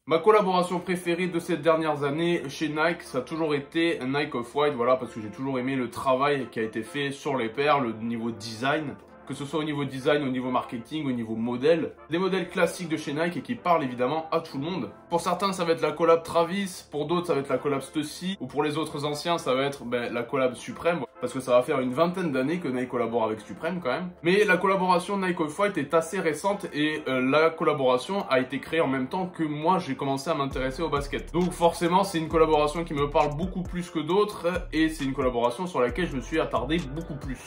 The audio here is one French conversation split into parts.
Ma collaboration préférée de ces dernières années chez Nike, ça a toujours été Nike Off-White, voilà, parce que j'ai toujours aimé le travail qui a été fait sur les paires, le niveau design, que ce soit au niveau design, au niveau marketing, au niveau modèle. Des modèles classiques de chez Nike et qui parlent évidemment à tout le monde. Pour certains, ça va être la collab Travis, pour d'autres, ça va être la collab Stussy, ou pour les autres anciens, ça va être la collab Supreme, parce que ça va faire une vingtaine d'années que Nike collabore avec Supreme quand même. Mais la collaboration Nike Off-White est assez récente et la collaboration a été créée en même temps que moi j'ai commencé à m'intéresser au basket. Donc forcément c'est une collaboration qui me parle beaucoup plus que d'autres et c'est une collaboration sur laquelle je me suis attardé beaucoup plus.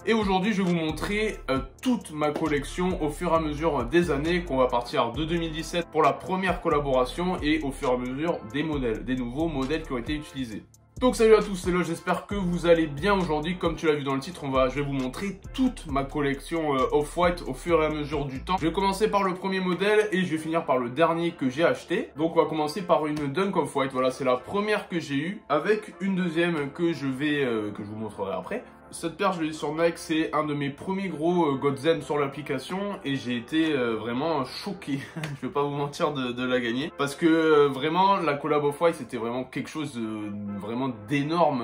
Et aujourd'hui, je vais vous montrer toute ma collection au fur et à mesure des années, qu'on va partir de 2017 pour la première collaboration et au fur et à mesure des modèles, des nouveaux modèles qui ont été utilisés. Donc salut à tous, c'est Lo, j'espère que vous allez bien aujourd'hui. Comme tu l'as vu dans le titre, je vais vous montrer toute ma collection Off-White au fur et à mesure du temps. Je vais commencer par le premier modèle et je vais finir par le dernier que j'ai acheté. Donc on va commencer par une Dunk Off-White, voilà, c'est la première que j'ai eue, avec une deuxième que je vous montrerai après. Cette paire, je l'ai sur Nike, c'est un de mes premiers gros Godsend sur l'application et j'ai été vraiment choqué, je vais pas vous mentir, de la gagner. Parce que vraiment, la collab Off-White, c'était vraiment quelque chose vraiment d'énorme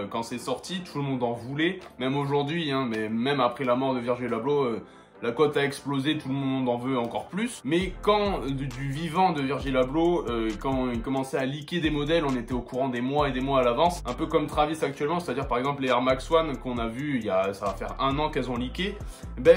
quand c'est sorti, tout le monde en voulait. Même aujourd'hui, hein, mais même après la mort de Virgil Abloh, la cote a explosé, tout le monde en veut encore plus. Mais quand du vivant de Virgil Abloh, quand il commençait à leaker des modèles, on était au courant des mois et des mois à l'avance. Un peu comme Travis actuellement, c'est-à-dire par exemple les Air Max One qu'on a vu, ça va faire 1 an qu'elles ont leaké.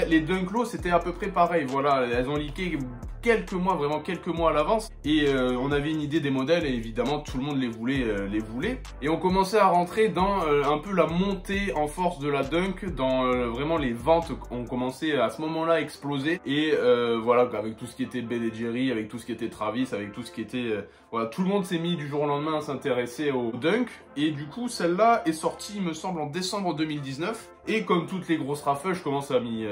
Les Dunk Low, c'était à peu près pareil. Voilà, elles ont leaké quelques mois, vraiment quelques mois à l'avance. Et on avait une idée des modèles et évidemment tout le monde les voulait. Et on commençait à rentrer dans un peu la montée en force de la Dunk, dans vraiment les ventes ont commencé à ce moment-là à exploser. Et voilà, avec tout ce qui était Ben & Jerry, avec tout ce qui était Travis, avec tout ce qui était... voilà, tout le monde s'est mis du jour au lendemain à s'intéresser au Dunk. Et du coup, celle-là est sortie, il me semble, en décembre 2019. Et comme toutes les grosses raffles, je commence à m'y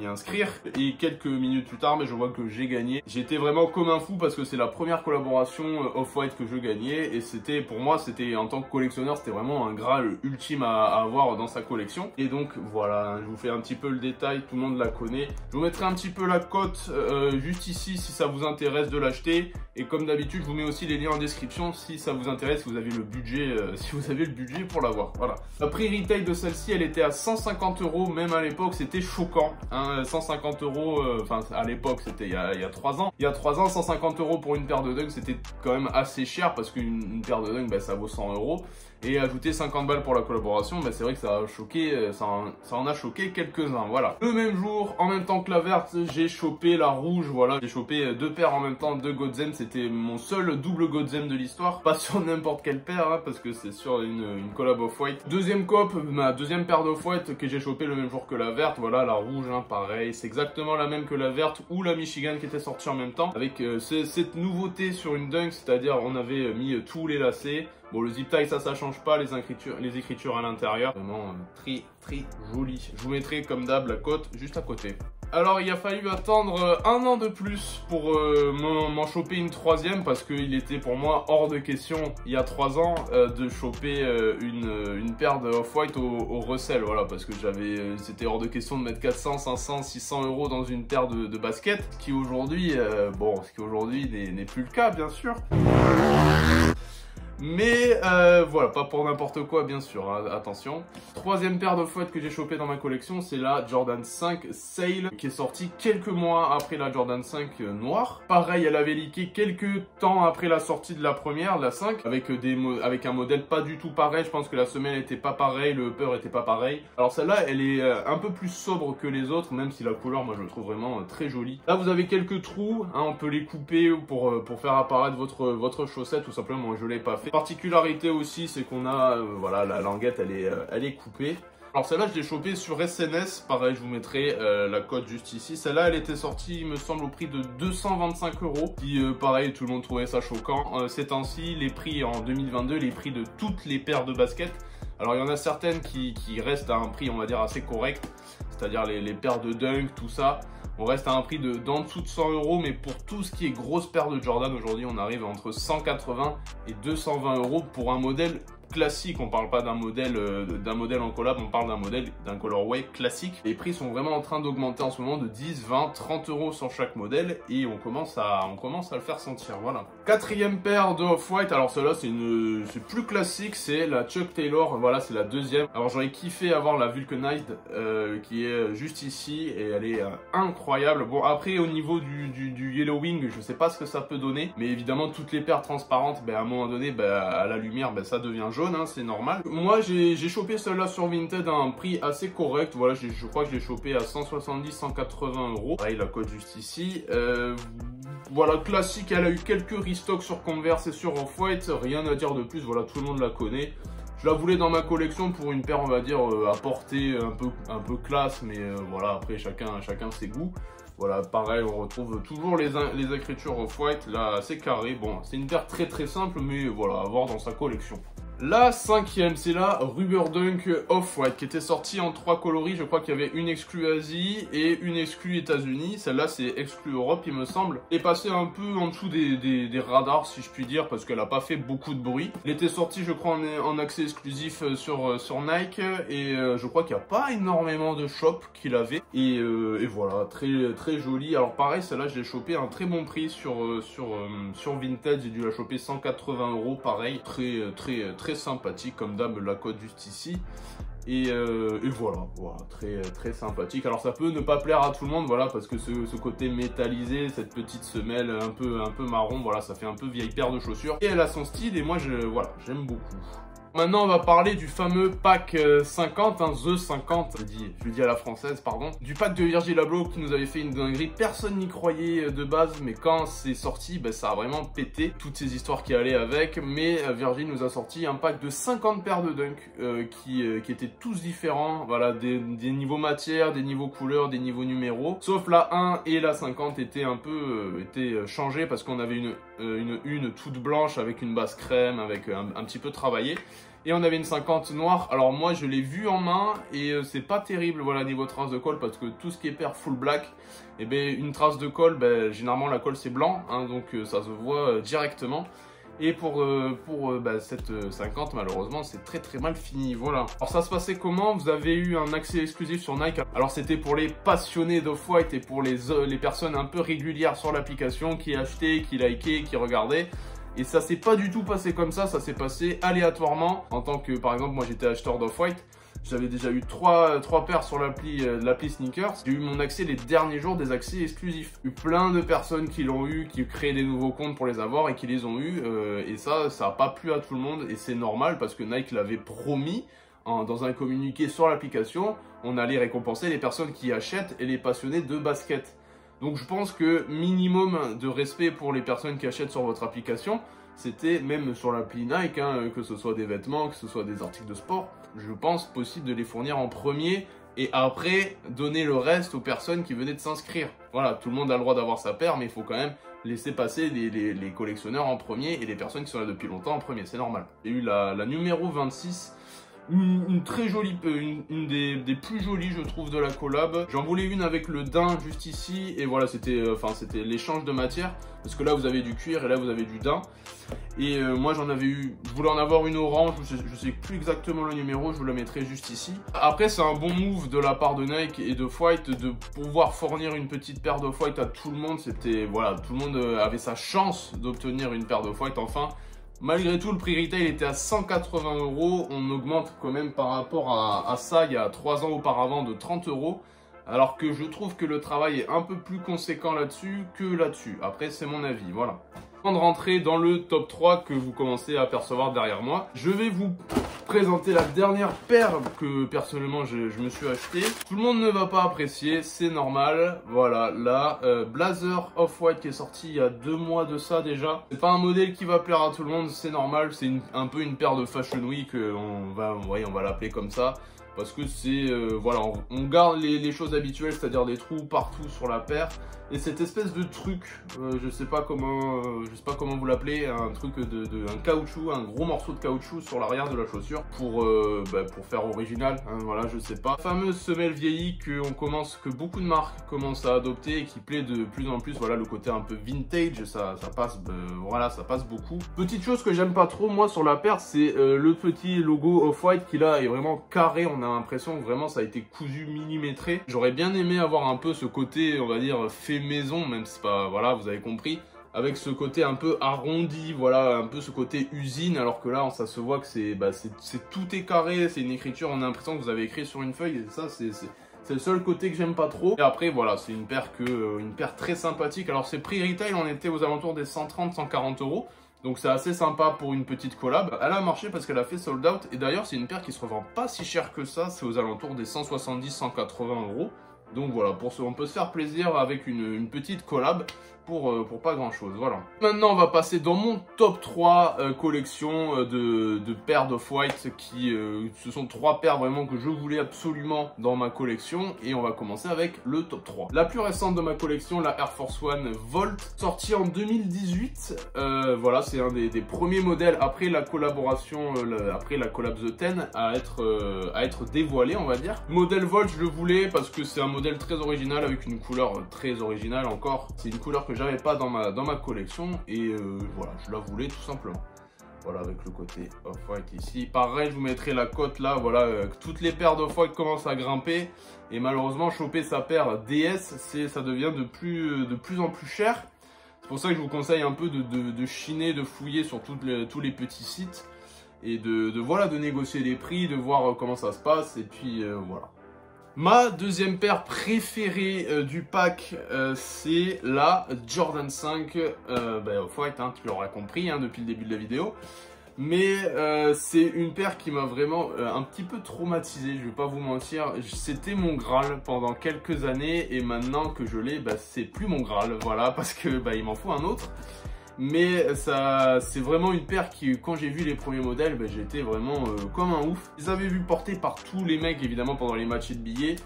inscrire. Et quelques minutes plus tard, je vois que j'ai gagné. J'étais vraiment comme un fou parce que c'est la première collaboration Off-White que je gagnais. Et c'était, pour moi, c'était en tant que collectionneur, c'était vraiment un Graal ultime à avoir dans sa collection. Et donc voilà, je vous fais un petit peu le détail, tout le monde la connaît. Je vous mettrai un petit peu la cote juste ici si ça vous intéresse de l'acheter. Et comme d'habitude, je vous mets aussi les liens en description si ça vous intéresse, si vous avez le budget, pour l'avoir. Voilà. Le prix retail de celle-ci, elle était à 150 €, même à l'époque, c'était choquant. Hein, 150 €, enfin à l'époque, c'était il y a 3 ans. Il y a 3 ans, 150 € pour une paire de Dunk, c'était quand même assez cher parce qu'une paire de Dunk, ça vaut 100 €. Et ajouter 50 balles pour la collaboration, c'est vrai que ça a choqué, ça en a choqué quelques-uns, voilà. Le même jour, en même temps que la verte, j'ai chopé la rouge, voilà. J'ai chopé 2 paires en même temps, 2 Godsend, c'était mon seul double Godsend de l'histoire. Pas sur n'importe quelle paire, hein, parce que c'est sur une collab Off-White. Deuxième cop, ma deuxième paire d'Off-White que j'ai chopé le même jour que la verte, voilà, la rouge, hein, pareil. C'est exactement la même que la verte ou la Michigan qui était sortie en même temps. Avec cette nouveauté sur une Dunk, c'est-à-dire on avait mis tous les lacets. Bon, le zip tie, ça change pas, les écritures à l'intérieur. Vraiment très joli. Je vous mettrai comme d'hab la cote juste à côté. Alors il a fallu attendre 1 an de plus pour m'en choper une troisième parce qu'il était pour moi hors de question il y a 3 ans de choper une paire de Off-White au Russell, voilà, parce que c'était hors de question de mettre 400, 500, 600 € dans une paire de baskets, ce qui aujourd'hui n'est plus le cas bien sûr. Mais voilà, pas pour n'importe quoi bien sûr, hein, attention. Troisième paire de Off-White que j'ai chopé dans ma collection, c'est la Jordan 5 Sail qui est sortie quelques mois après la Jordan 5 noire. Pareil, elle avait leaké quelques temps après la sortie de la première, de la 5, avec un modèle pas du tout pareil. Je pense que la semelle était pas pareille, le upper était pas pareil. Alors celle-là, elle est un peu plus sobre que les autres, même si la couleur, moi je le trouve vraiment très jolie. Là, vous avez quelques trous, hein, on peut les couper pour faire apparaître votre chaussette, tout simplement. Moi, je l'ai pas fait. Particularité aussi, c'est qu'on a, voilà, la languette, elle est coupée. Alors celle-là, je l'ai chopée sur SNS, pareil, je vous mettrai la cote juste ici. Celle-là, elle était sortie, il me semble, au prix de 225 €. Qui, pareil, tout le monde trouvait ça choquant. Ces temps-ci, les prix en 2022, les prix de toutes les paires de baskets. Alors il y en a certaines qui restent à un prix, on va dire, assez correct. C'est-à-dire les paires de Dunk, tout ça. On reste à un prix d'en dessous de 100 €, mais pour tout ce qui est grosse paire de Jordan, aujourd'hui, on arrive entre 180 et 220 € pour un modèle classique, on parle pas d'un modèle en collab, on parle d'un colorway classique. Les prix sont vraiment en train d'augmenter en ce moment de 10, 20, 30 euros sur chaque modèle et on commence à le faire sentir, voilà. Quatrième paire de Off-White, alors celle-là c'est plus classique, c'est la Chuck Taylor, voilà, c'est la deuxième. Alors j'aurais kiffé avoir la Vulcanized qui est juste ici et elle est incroyable. Bon, après au niveau du Yellow Wing, je sais pas ce que ça peut donner, mais évidemment toutes les paires transparentes, à un moment donné, à la lumière, ça devient jaune, hein, c'est normal. Moi j'ai chopé celle-là sur Vinted à un prix assez correct, voilà, je crois que je l'ai chopé à 170-180 euros. Pareil, la cote juste ici. Voilà, classique, elle a eu quelques restocks sur Converse et sur Off-White, rien à dire de plus, voilà, tout le monde la connaît. Je la voulais dans ma collection pour une paire, on va dire, à portée un peu classe, mais voilà, après chacun ses goûts. Voilà, pareil, on retrouve toujours les écritures Off-White, là, assez carré. Bon, c'est une paire très très simple, mais voilà, à avoir dans sa collection. La cinquième, c'est la Rubber Dunk Off-White qui était sortie en 3 coloris. Je crois qu'il y avait une exclue Asie et une exclue États-Unis. Celle-là, c'est exclue Europe, il me semble. Elle est passée un peu en dessous des radars, si je puis dire, parce qu'elle n'a pas fait beaucoup de bruit. Elle était sortie, je crois, en accès exclusif sur Nike. Et je crois qu'il n'y a pas énormément de shops qui l'avaient. Et voilà, très, très jolie. Alors pareil, celle-là, je l'ai chopée à un très bon prix sur Vinted. J'ai dû la choper 180 euros, pareil. Très sympathique, comme dame la cote juste ici. Et voilà, très, très sympathique. Alors ça peut ne pas plaire à tout le monde, voilà, parce que ce côté métallisé, cette petite semelle un peu marron, voilà, ça fait un peu vieille paire de chaussures. Et elle a son style et moi, voilà, j'aime beaucoup. Maintenant, on va parler du fameux pack 50, hein, The 50, je le dis à la française, pardon. Du pack de Virgil Abloh qui nous avait fait une dinguerie. Personne n'y croyait de base, mais quand c'est sorti, ça a vraiment pété. Toutes ces histoires qui allaient avec. Mais Virgil nous a sorti un pack de 50 paires de dunk qui étaient tous différents. Voilà, des niveaux matière, des niveaux couleurs, des niveaux numéros. Sauf la 1 et la 50 étaient un peu changés parce qu'on avait une toute blanche avec une base crème, avec un petit peu travaillé. Et on avait une 50 noire. Alors moi je l'ai vue en main et c'est pas terrible, voilà, niveau trace de colle, parce que tout ce qui est paire full black, et une trace de colle, généralement la colle c'est blanc, hein, donc ça se voit directement. Et pour cette 50, malheureusement, c'est très très mal fini, voilà. Alors ça se passait comment? Vous avez eu un accès exclusif sur Nike. Alors c'était pour les passionnés d'Off-White et pour les personnes un peu régulières sur l'application qui achetaient, qui likaient, qui regardaient. Et ça s'est pas du tout passé comme ça s'est passé aléatoirement. En tant que, par exemple, moi j'étais acheteur d'Off-White, j'avais déjà eu 3 paires sur l'appli Sneakers. J'ai eu mon accès les derniers jours, des accès exclusifs. Il y a eu plein de personnes qui l'ont eu, qui ont créé des nouveaux comptes pour les avoir et qui les ont eu. Et ça a pas plu à tout le monde et c'est normal parce que Nike l'avait promis dans un communiqué sur l'application. On allait récompenser les personnes qui achètent et les passionnés de basket. Donc je pense que minimum de respect pour les personnes qui achètent sur votre application, c'était même sur l'appli Nike, hein, que ce soit des vêtements, que ce soit des articles de sport, je pense possible de les fournir en premier et après donner le reste aux personnes qui venaient de s'inscrire. Voilà, tout le monde a le droit d'avoir sa paire, mais il faut quand même laisser passer les collectionneurs en premier et les personnes qui sont là depuis longtemps en premier, c'est normal. J'ai eu la numéro 26. Une très jolie, une des plus jolies je trouve de la collab. J'en voulais une avec le daim juste ici et voilà, c'était l'échange de matière parce que là vous avez du cuir et là vous avez du daim. Et moi j'en avais eu, je voulais en avoir une orange, je sais plus exactement le numéro, je vous la mettrai juste ici. Après c'est un bon move de la part de Nike et d'Off-White de pouvoir fournir une petite paire d'Off-White à tout le monde. C'était, voilà, tout le monde avait sa chance d'obtenir une paire d'Off-White enfin. Malgré tout, le prix retail était à 180 euros. On augmente quand même par rapport à ça il y a 3 ans auparavant de 30 euros. Alors que je trouve que le travail est un peu plus conséquent là-dessus que là-dessus. Après, c'est mon avis, voilà. Avant de rentrer dans le top 3 que vous commencez à apercevoir derrière moi, je vais vous présenter la dernière paire que personnellement je me suis acheté. Tout le monde ne va pas apprécier, c'est normal. Voilà, la Blazer Off-White qui est sortie il y a 2 mois de ça déjà. C'est pas un modèle qui va plaire à tout le monde, c'est normal. C'est un peu une paire de Fashion Week, on va l'appeler comme ça. parce que c'est, voilà, on garde les choses habituelles, c'est-à-dire des trous partout sur la paire, et cette espèce de truc, je sais pas comment vous l'appelez, un truc un caoutchouc, un gros morceau de caoutchouc sur l'arrière de la chaussure pour faire original, hein, voilà, je sais pas. La fameuse semelle vieillie que beaucoup de marques commencent à adopter et qui plaît de plus en plus, voilà, le côté un peu vintage, ça passe, voilà, ça passe beaucoup. Petite chose que j'aime pas trop moi sur la paire, c'est le petit logo Off-White qui là est vraiment carré, on a l'impression que vraiment ça a été cousu millimétré. J'aurais bien aimé avoir un peu ce côté, on va dire, fait maison, même si c'est pas, voilà, vous avez compris, avec ce côté un peu arrondi, voilà, un peu ce côté usine, alors que là, ça se voit que tout est carré, c'est une écriture, on a l'impression que vous avez écrit sur une feuille, et ça, c'est le seul côté que j'aime pas trop. Et après, voilà, c'est une paire très sympathique. Alors, c'est prix retail, on était aux alentours des 130-140 euros. Donc c'est assez sympa pour une petite collab. Elle a marché parce qu'elle a fait sold out. Et d'ailleurs, c'est une paire qui se revend pas si cher que ça. C'est aux alentours des 170-180 euros. Donc voilà, on peut se faire plaisir avec une petite collab pour pas grand chose, voilà. Maintenant on va passer dans mon top 3 collection de paires d'Off-White qui ce sont 3 paires vraiment que je voulais absolument dans ma collection, et on va commencer avec le top 3. La plus récente de ma collection, la Air Force One Volt, sortie en 2018. Voilà, c'est un des premiers modèles après la collaboration, après la collab The Ten à être dévoilé, on va dire. Modèle Volt, je le voulais parce que c'est un modèle très original avec une couleur très originale encore. C'est une couleur que j'avais pas dans ma collection, et voilà, je la voulais tout simplement. Voilà, avec le côté Off-White ici. Pareil, je vous mettrai la cote là, voilà, toutes les paires d'Off-White commencent à grimper, et malheureusement choper sa paire DS, ça devient de plus en plus cher. C'est pour ça que je vous conseille un peu de chiner, de fouiller sur tous les petits sites, et voilà, de négocier les prix, de voir comment ça se passe, et puis voilà. Ma deuxième paire préférée du pack, c'est la Jordan 5 Off-White, hein, tu l'auras compris hein, depuis le début de la vidéo. Mais c'est une paire qui m'a vraiment un petit peu traumatisé, je vais pas vous mentir. C'était mon Graal pendant quelques années, et maintenant que je l'ai, c'est plus mon Graal, voilà, parce que il m'en faut un autre. Mais c'est vraiment une paire qui, quand j'ai vu les premiers modèles, j'étais vraiment comme un ouf. Ils avaient vu porter par tous les mecs, évidemment, pendant les matchs de billets.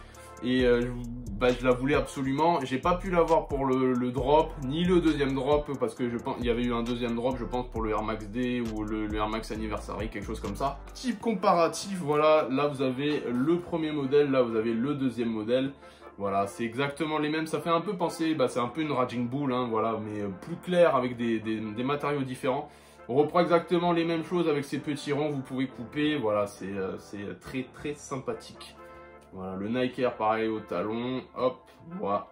Et je la voulais absolument. J'ai pas pu l'avoir pour le drop, ni le deuxième drop, parce que je pense il y avait eu un deuxième drop, je pense, pour le Air Max Day ou le Air Max Anniversary, quelque chose comme ça. Type comparatif, voilà, là vous avez le premier modèle, là vous avez le deuxième modèle. Voilà, c'est exactement les mêmes, ça fait un peu penser, c'est un peu une Raging Bull, hein, voilà, mais plus clair avec des matériaux différents. On reprend exactement les mêmes choses avec ces petits ronds, vous pouvez couper, voilà, c'est très très sympathique. Voilà, le Nike Air pareil au talon, hop, voilà.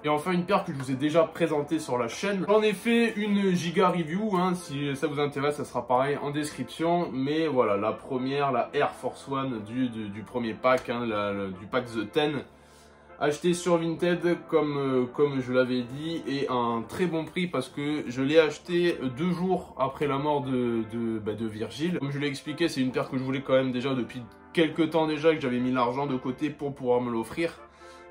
Et enfin une paire que je vous ai déjà présentée sur la chaîne. J'en ai fait une giga review, hein, si ça vous intéresse, ça sera pareil en description. Mais voilà, la première, la Air Force One du premier pack, hein, du pack The Ten. Acheté sur Vinted comme je l'avais dit, et à un très bon prix parce que je l'ai acheté 2 jours après la mort de Virgil. Comme je l'ai expliqué, c'est une paire que je voulais quand même déjà depuis quelques temps déjà, que j'avais mis l'argent de côté pour pouvoir me l'offrir.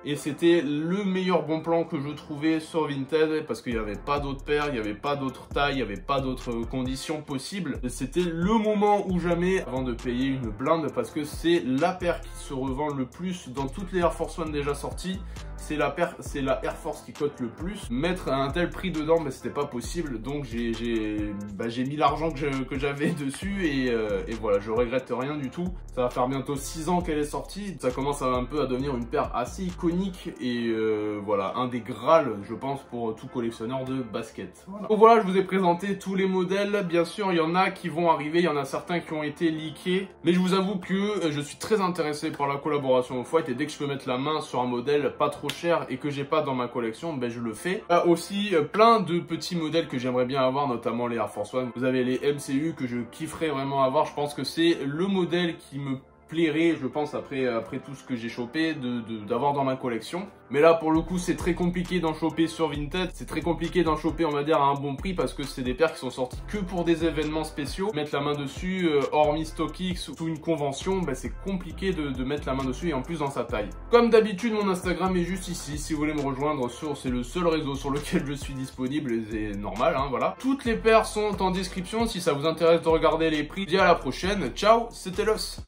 Et c'était le meilleur bon plan que je trouvais sur Vinted parce qu'il n'y avait pas d'autres paires, il n'y avait pas d'autres tailles, il n'y avait pas d'autres conditions possibles. C'était le moment ou jamais avant de payer une blinde parce que c'est la paire qui se revend le plus dans toutes les Air Force One déjà sorties. C'est la Air Force qui cote le plus. Mettre un tel prix dedans, c'était pas possible. Donc j'ai mis l'argent que j'avais dessus et voilà, je regrette rien du tout. Ça va faire bientôt 6 ans qu'elle est sortie. Ça commence un peu à devenir une paire assez iconique et voilà, un des Graals, je pense, pour tout collectionneur de basket. Voilà. Donc voilà, je vous ai présenté tous les modèles. Bien sûr, il y en a qui vont arriver, il y en a certains qui ont été leakés. Mais je vous avoue que je suis très intéressé par la collaboration Off-White et dès que je peux mettre la main sur un modèle pas trop cher et que j'ai pas dans ma collection, je le fais. Il y a aussi plein de petits modèles que j'aimerais bien avoir, notamment les Air Force One. Vous avez les MCU que je kifferais vraiment avoir. Je pense que c'est le modèle qui me plairait, je pense, après tout ce que j'ai chopé, d'avoir dans ma collection. Mais là, pour le coup, c'est très compliqué d'en choper sur Vinted. C'est très compliqué d'en choper, on va dire, à un bon prix parce que c'est des paires qui sont sorties que pour des événements spéciaux. Mettre la main dessus, hormis StockX ou une convention, c'est compliqué de mettre la main dessus et en plus dans sa taille. Comme d'habitude, mon Instagram est juste ici. Si vous voulez me rejoindre, c'est le seul réseau sur lequel je suis disponible et c'est normal, hein, voilà. Toutes les paires sont en description si ça vous intéresse de regarder les prix. Je vous dis à la prochaine. Ciao, c'était Los.